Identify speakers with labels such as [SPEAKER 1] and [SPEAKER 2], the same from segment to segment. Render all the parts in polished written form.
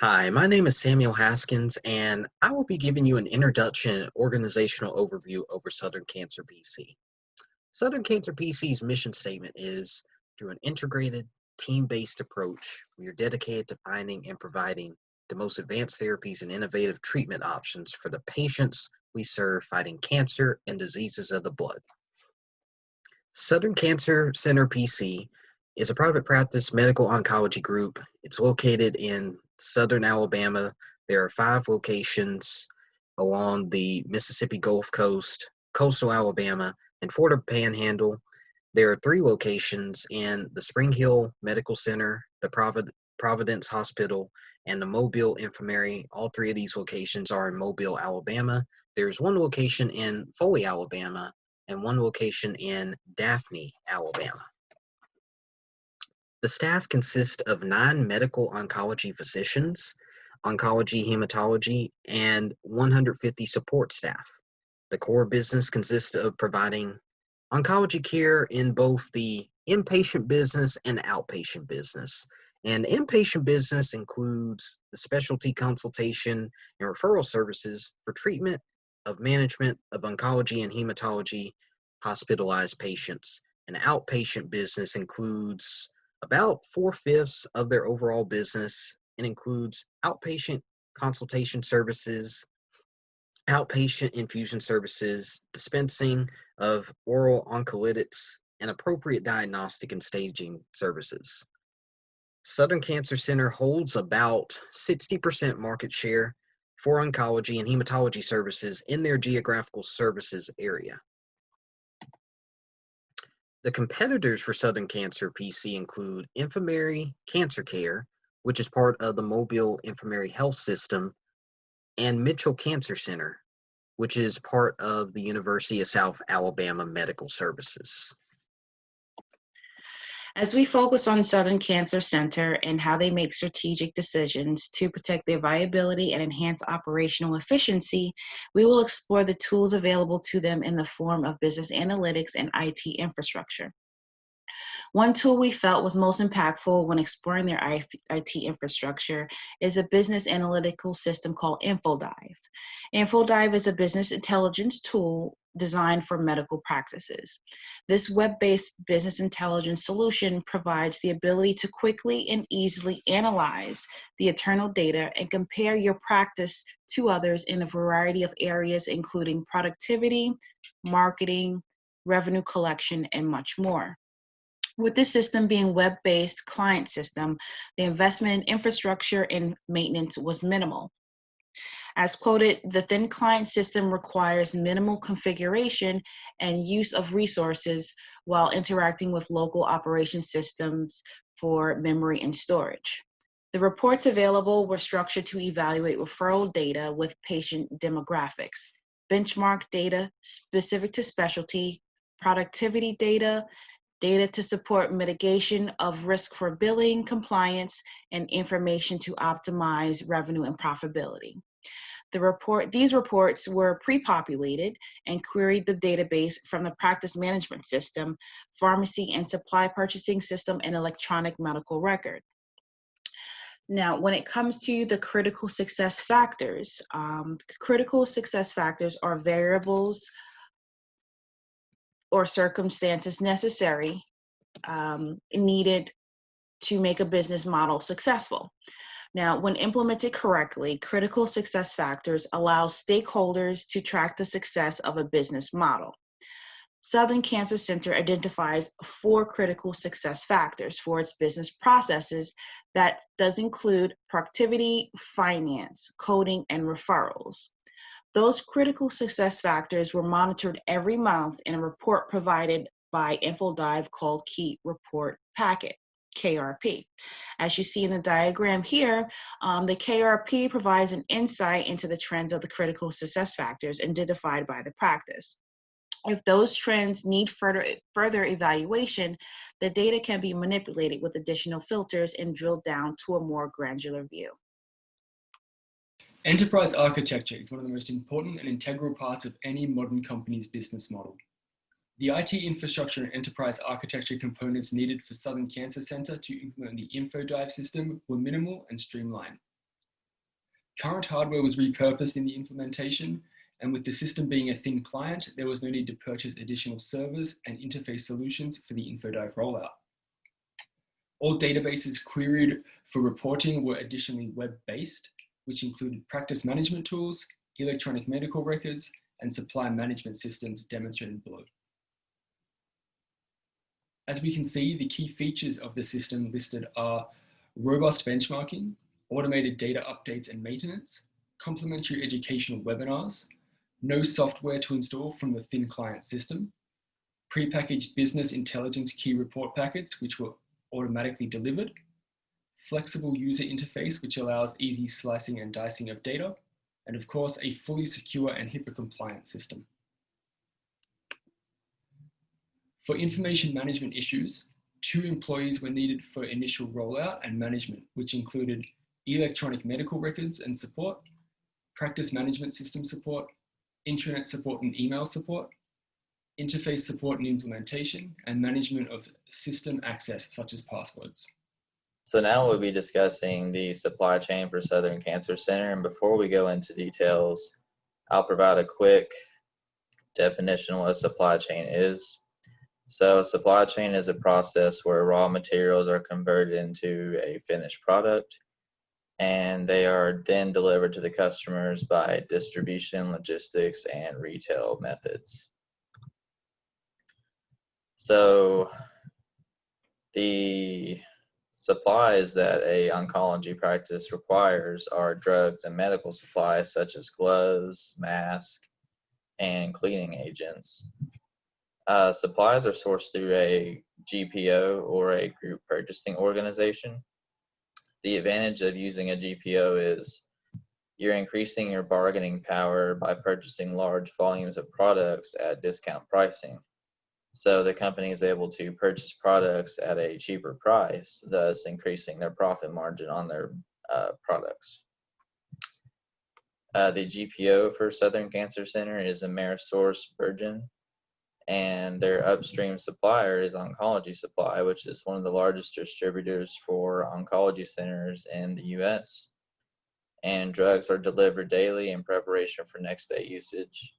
[SPEAKER 1] Hi, my name is Samuel Haskins, and I will be giving you an introduction and organizational overview over Southern Cancer PC. Southern Cancer PC's mission statement is through an integrated, team-based approach, we are dedicated to finding and providing the most advanced therapies and innovative treatment options for the patients we serve fighting cancer and diseases of the blood. Southern Cancer Center PC is a private practice medical oncology group. It's located in southern Alabama. There are 5 locations along the Mississippi Gulf Coast, coastal Alabama, and Florida Panhandle. There are 3 locations in the Spring Hill Medical Center, the Providence Hospital, and the Mobile Infirmary. All 3 of these locations are in Mobile, Alabama. There's 1 location in Foley, Alabama, and 1 location in Daphne, Alabama. The staff consists of 9 medical oncology physicians, oncology, hematology, and 150 support staff. The core business consists of providing oncology care in both the inpatient business and outpatient business. And the inpatient business includes the specialty consultation and referral services for treatment of management of oncology and hematology hospitalized patients. An outpatient business includes about 4/5 of their overall business and includes outpatient consultation services, outpatient infusion services, dispensing of oral oncolytics, and appropriate diagnostic and staging services. Southern Cancer Center holds about 60% market share for oncology and hematology services in their geographical services area. The competitors for Southern Cancer PC include Infirmary Cancer Care, which is part of the Mobile Infirmary Health System, and Mitchell Cancer Center, which is part of the University of South Alabama Medical Services.
[SPEAKER 2] As we focus on Southern Cancer Center and how they make strategic decisions to protect their viability and enhance operational efficiency, we will explore the tools available to them in the form of business analytics and IT infrastructure. One tool we felt was most impactful when exploring their IT infrastructure is a business analytical system called InfoDive. InfoDive is a business intelligence tool designed for medical practices. This web-based business intelligence solution provides the ability to quickly and easily analyze the internal data and compare your practice to others in a variety of areas, including productivity, marketing, revenue collection, and much more. With this system being web-based client system, the investment in infrastructure and maintenance was minimal. As quoted, the thin client system requires minimal configuration and use of resources while interacting with local operation systems for memory and storage. The reports available were structured to evaluate referral data with patient demographics, benchmark data specific to specialty, productivity data, data to support mitigation of risk for billing, compliance, and information to optimize revenue and profitability. These reports were pre-populated and queried the database from the practice management system, pharmacy and supply purchasing system, and electronic medical record. Now, when it comes to the critical success factors are variables or circumstances necessary, needed to make a business model successful. Now, when implemented correctly, critical success factors allow stakeholders to track the success of a business model. Southern Cancer Center identifies 4 critical success factors for its business processes that does include productivity, finance, coding, and referrals. Those critical success factors were monitored every month in a report provided by InfoDive called Key Report Packet, KRP. As you see in the diagram here, the KRP provides an insight into the trends of the critical success factors identified by the practice. If those trends need further evaluation, the data can be manipulated with additional filters and drilled down to a more granular view.
[SPEAKER 3] Enterprise architecture is one of the most important and integral parts of any modern company's business model. The IT infrastructure and enterprise architecture components needed for Southern Cancer Center to implement the InfoDive system were minimal and streamlined. Current hardware was repurposed in the implementation, and with the system being a thin client, there was no need to purchase additional servers and interface solutions for the InfoDive rollout. All databases queried for reporting were additionally web-based, which included practice management tools, electronic medical records, and supply management systems demonstrated below. As we can see, the key features of the system listed are robust benchmarking, automated data updates and maintenance, complimentary educational webinars, no software to install from the thin client system, prepackaged business intelligence key report packets, which were automatically delivered, flexible user interface, which allows easy slicing and dicing of data, and of course, a fully secure and HIPAA compliant system. For information management issues, 2 employees were needed for initial rollout and management, which included electronic medical records and support, practice management system support, intranet support and email support, interface support and implementation, and management of system access such as passwords.
[SPEAKER 4] So now we'll be discussing the supply chain for Southern Cancer Center, and before we go into details, I'll provide a quick definition of what a supply chain is. So a supply chain is a process where raw materials are converted into a finished product, and they are then delivered to the customers by distribution, logistics, and retail methods. So the supplies that a oncology practice requires are drugs and medical supplies such as gloves, masks, and cleaning agents. Supplies are sourced through a GPO or a group purchasing organization. The advantage of using a GPO is you're increasing your bargaining power by purchasing large volumes of products at discount pricing. So the company is able to purchase products at a cheaper price, thus increasing their profit margin on their products. The GPO for Southern Cancer Center is AmerisourceBergen, and their upstream supplier is Oncology Supply, which is one of the largest distributors for oncology centers in the US. And drugs are delivered daily in preparation for next day usage.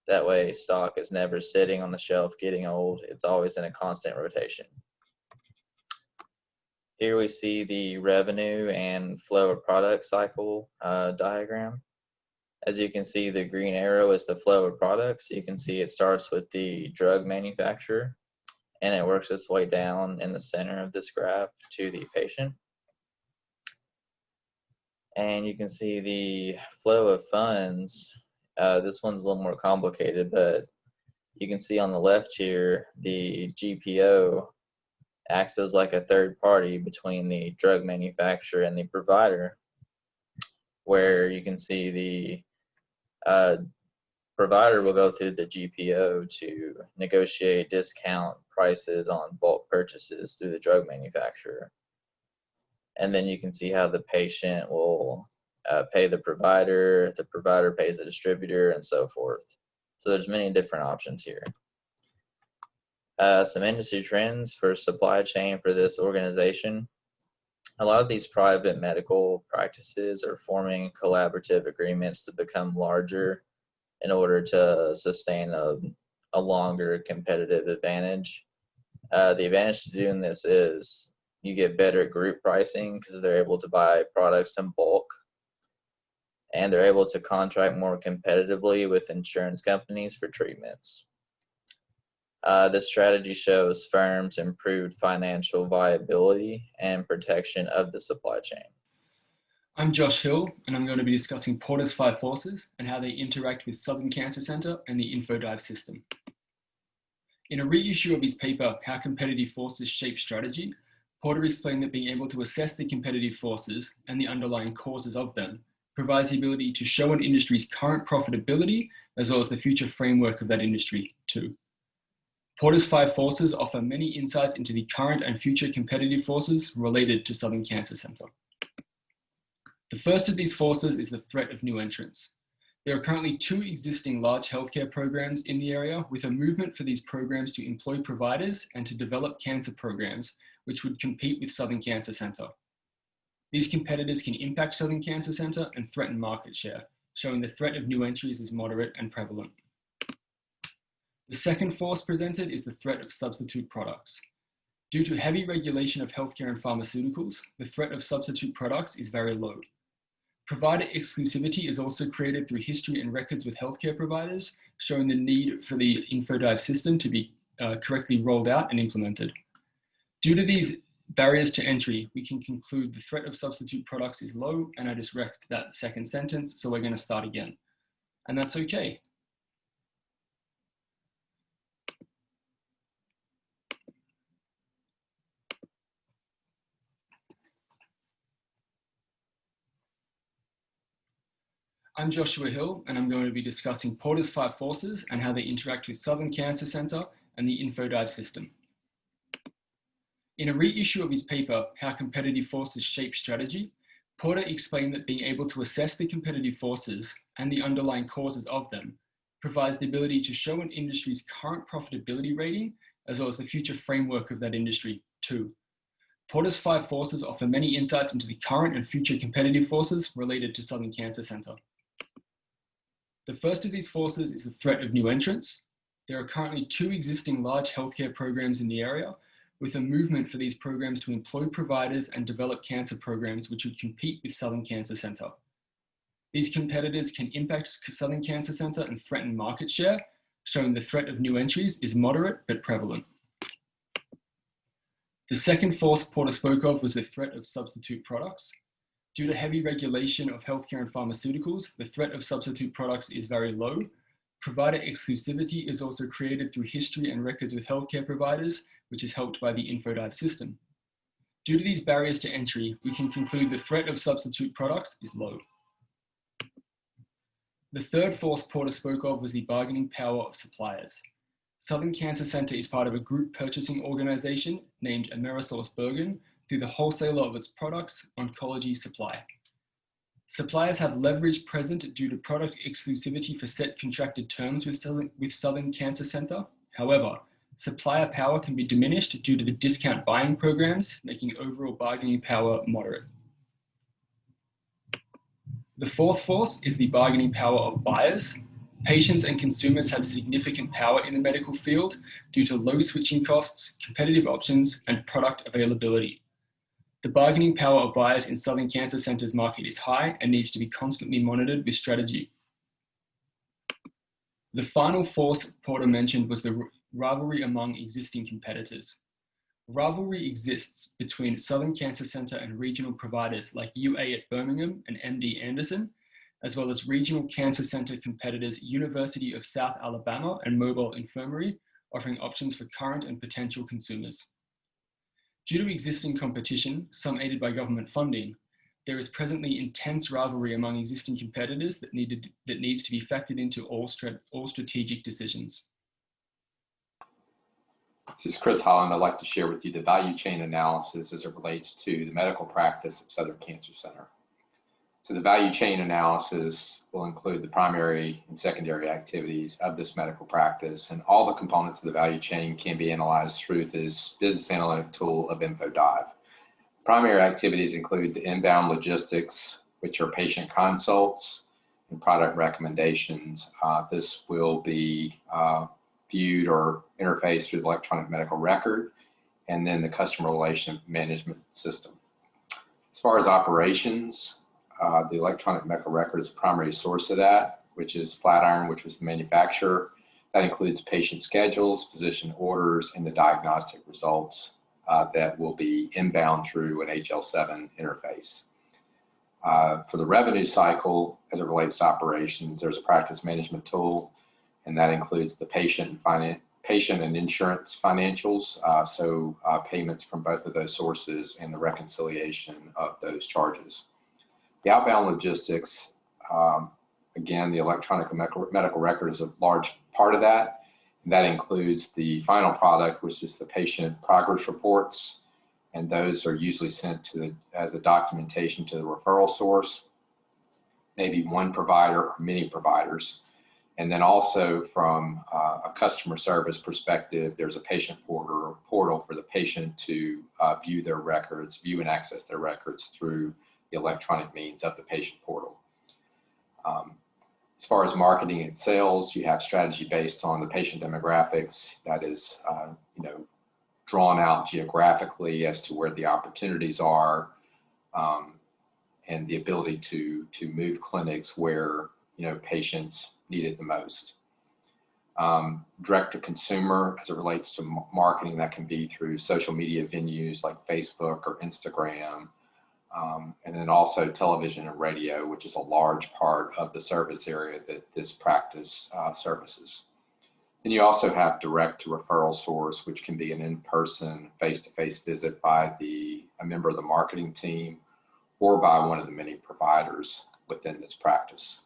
[SPEAKER 4] That way, stock is never sitting on the shelf getting old. It's always in a constant rotation. Here we see the revenue and flow of product cycle diagram. As you can see, the green arrow is the flow of products. You can see it starts with the drug manufacturer, and it works its way down in the center of this graph to the patient. And you can see the flow of funds. This one's a little more complicated, but you can see on the left here, the GPO acts as like a third party between the drug manufacturer and the provider, where you can see the provider will go through the GPO to negotiate discount prices on bulk purchases through the drug manufacturer. And then you can see how the patient will pay the provider pays the distributor, and so forth. So there's many different options here. Some industry trends for supply chain for this organization. A lot of these private medical practices are forming collaborative agreements to become larger in order to sustain a longer competitive advantage. The advantage to doing this is you get better group pricing because they're able to buy products in bulk, and they're able to contract more competitively with insurance companies for treatments. This strategy shows firms improved financial viability and protection of the supply chain.
[SPEAKER 3] I'm Josh Hill, and I'm going to be discussing Porter's 5 forces and how they interact with Southern Cancer Center and the InfoDive system. In a reissue of his paper, How Competitive Forces Shape Strategy, Porter explained that being able to assess the competitive forces and the underlying causes of them provides the ability to show an industry's current profitability as well as the future framework of that industry too. Porter's 5 forces offer many insights into the current and future competitive forces related to Southern Cancer Center. The first of these forces is the threat of new entrants. There are currently 2 existing large healthcare programs in the area, with a movement for these programs to employ providers and to develop cancer programs which would compete with Southern Cancer Center. These competitors can impact Southern Cancer Center and threaten market share, showing the threat of new entries is moderate and prevalent. The second force presented is the threat of substitute products. Due to heavy regulation of healthcare and pharmaceuticals, the threat of substitute products is very low. Provider exclusivity is also created through history and records with healthcare providers, showing the need for the InfoDive system to be correctly rolled out and implemented. Due to these barriers to entry, we can conclude the threat of substitute products is low, and I just wrecked that second sentence, so we're going to start again. And that's okay. I'm Joshua Hill, and I'm going to be discussing Porter's 5 forces and how they interact with Southern Cancer Center and the InfoDive system. In a reissue of his paper, How Competitive Forces Shape Strategy, Porter explained that being able to assess the competitive forces and the underlying causes of them provides the ability to show an industry's current profitability rating, as well as the future framework of that industry too. Porter's 5 forces offer many insights into the current and future competitive forces related to Southern Cancer Center. The first of these forces is the threat of new entrants. There are currently 2 existing large healthcare programs in the area, with a movement for these programs to employ providers and develop cancer programs which would compete with Southern Cancer Center. These competitors can impact Southern Cancer Center and threaten market share, showing the threat of new entries is moderate but prevalent. The second force Porter spoke of was the threat of substitute products. Due to heavy regulation of healthcare and pharmaceuticals, the threat of substitute products is very low. Provider exclusivity is also created through history and records with healthcare providers, which is helped by the InfoDive system. Due to these barriers to entry, we can conclude the threat of substitute products is low. The third force Porter spoke of was the bargaining power of suppliers. Southern Cancer Center is part of a group purchasing organization named AmerisourceBergen through the wholesaler of its products, oncology supply. Suppliers have leverage present due to product exclusivity for set contracted terms with Southern Cancer Center. However, supplier power can be diminished due to the discount buying programs, making overall bargaining power moderate. The fourth force is the bargaining power of buyers. Patients and consumers have significant power in the medical field due to low switching costs, competitive options, and product availability. The bargaining power of buyers in Southern Cancer Center's market is high and needs to be constantly monitored with strategy. The final force Porter mentioned was the rivalry among existing competitors. Rivalry exists between Southern Cancer Center and regional providers like UA at Birmingham and MD Anderson, as well as regional cancer center competitors University of South Alabama and Mobile Infirmary, offering options for current and potential consumers. Due to existing competition, some aided by government funding, there is presently intense rivalry among existing competitors that needs to be factored into all strategic decisions.
[SPEAKER 5] This is Chris Holland. I'd like to share with you the value chain analysis as it relates to the medical practice of Southern Cancer Center. So the value chain analysis will include the primary and secondary activities of this medical practice, and all the components of the value chain can be analyzed through this business analytic tool of InfoDive. Primary activities include the inbound logistics, which are patient consults and product recommendations. This will be viewed or interfaced through the electronic medical record, and then the customer relation management system. As far as operations, the electronic medical record is the primary source of that, which is Flatiron, which was the manufacturer. That includes patient schedules, physician orders, and the diagnostic results that will be inbound through an HL7 interface. For the revenue cycle, as it relates to operations, there's a practice management tool, and that includes the patient and insurance financials, so payments from both of those sources and the reconciliation of those charges. The outbound logistics, again, the electronic medical record is a large part of that. And that includes the final product, which is the patient progress reports, and those are usually sent as a documentation to the referral source, maybe one provider or many providers. And then also from a customer service perspective, there's a patient portal for the patient to view their records, view and access their records through the electronic means of the patient portal. As far as marketing and sales, you have strategy based on the patient demographics that is, drawn out geographically as to where the opportunities are, and the ability to move clinics where patients need it the most. Direct to consumer, as it relates to marketing, that can be through social media venues like Facebook or Instagram, and then also television and radio, which is a large part of the service area that this practice services. Then you also have direct to referral source, which can be an in-person, face-to-face visit by a member of the marketing team or by one of the many providers within this practice.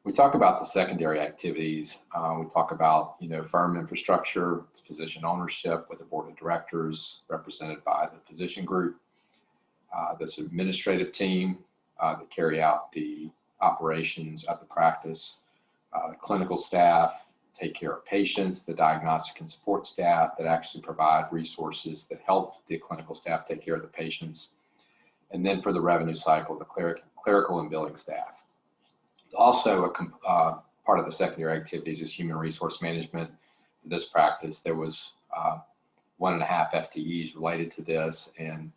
[SPEAKER 5] We talk about the secondary activities. We talk about, firm infrastructure, physician ownership with a board of directors represented by the physician group, this administrative team that carry out the operations of the practice, clinical staff, take care of patients, the diagnostic and support staff that actually provide resources that help the clinical staff take care of the patients. And then for the revenue cycle, the clerical and billing staff. Also, a part of the secondary activities is human resource management. For this practice, there was 1.5 FTEs related to this, and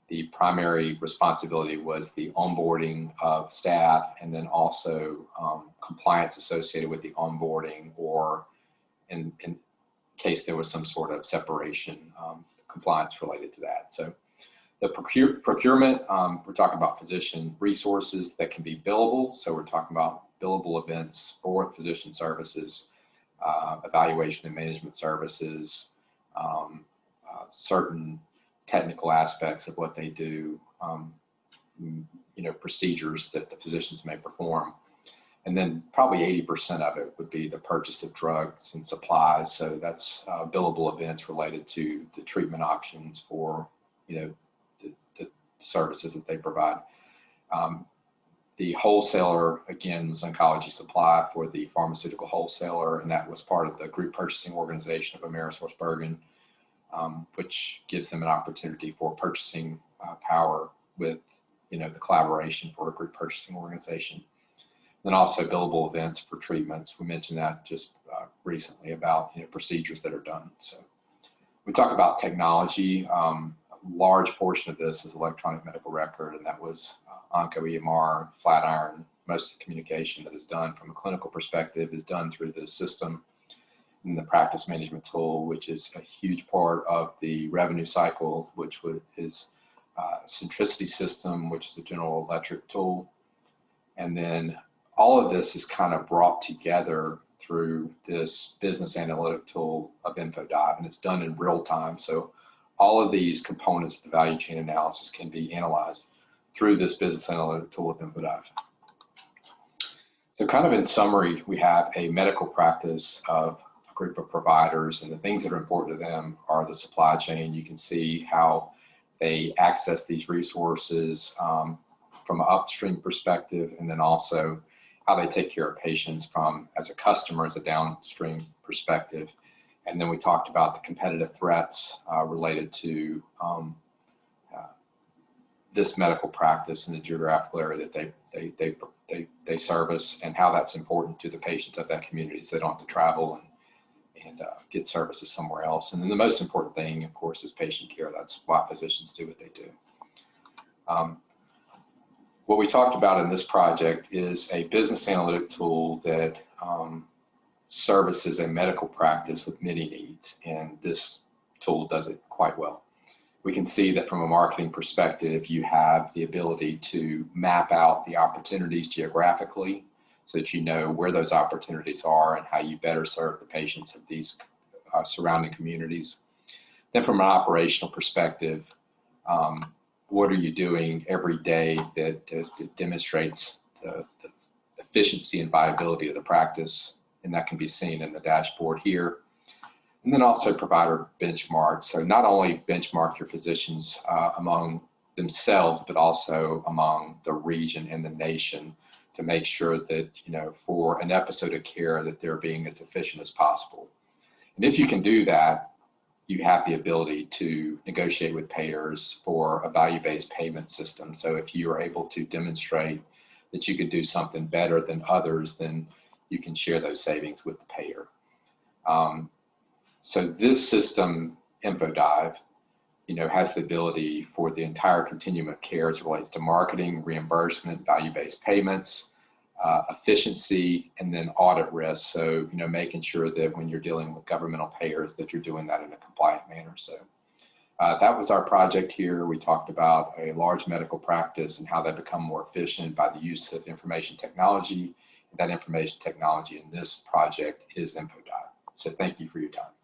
[SPEAKER 5] the primary responsibility was the onboarding of staff, and then also compliance associated with the onboarding, or in case there was some sort of separation, compliance related to that. So the procurement, we're talking about physician resources that can be billable. So we're talking about billable events for physician services, evaluation and management services, certain technical aspects of what they do, procedures that the physicians may perform. And then probably 80% of it would be the purchase of drugs and supplies. So that's billable events related to the treatment options for, the services that they provide. The wholesaler, again, was oncology supply for the pharmaceutical wholesaler, and that was part of the group purchasing organization of AmerisourceBergen, which gives them an opportunity for purchasing power with, the collaboration for a group purchasing organization. Then also billable events for treatments. We mentioned that just recently about, procedures that are done. So we talk about technology. A large portion of this is electronic medical record, and that was OncoEMR, Flatiron. Most of the communication that is done from a clinical perspective is done through this system. And the practice management tool, which is a huge part of the revenue cycle, which is Centricity system, which is a General Electric tool. And then all of this is kind of brought together through this business analytic tool of InfoDive, and it's done in real time. So all of these components of the value chain analysis can be analyzed through this business analytic tool of InfoDive. So kind of in summary, we have a medical practice of a group of providers, and the things that are important to them are the supply chain. You can see how they access these resources from an upstream perspective, and then also how they take care of patients from, as a customer, as a downstream perspective. And then we talked about the competitive threats related to this medical practice in the geographical area that they service, and how that's important to the patients of that community, so they don't have to travel and get services somewhere else. And then the most important thing, of course, is patient care. That's why physicians do what they do. What we talked about in this project is a business analytic tool that services a medical practice with many needs, and this tool does it quite well. We can see that from a marketing perspective, you have the ability to map out the opportunities geographically so that you know where those opportunities are and how you better serve the patients of these surrounding communities. Then from an operational perspective, what are you doing every day that demonstrates the efficiency and viability of the practice? And that can be seen in the dashboard here. And then also provider benchmarks. So not only benchmark your physicians among themselves, but also among the region and the nation to make sure that, for an episode of care that they're being as efficient as possible. And if you can do that, you have the ability to negotiate with payers for a value-based payment system. So if you are able to demonstrate that you could do something better than others, then you can share those savings with the payer. So this system, InfoDive, has the ability for the entire continuum of care as it relates to marketing, reimbursement, value-based payments, efficiency, and then audit risk. So, making sure that when you're dealing with governmental payers that you're doing that in a compliant manner. So that was our project here. We talked about a large medical practice and how they become more efficient by the use of information technology. And that information technology in this project is InfoDive. So thank you for your time.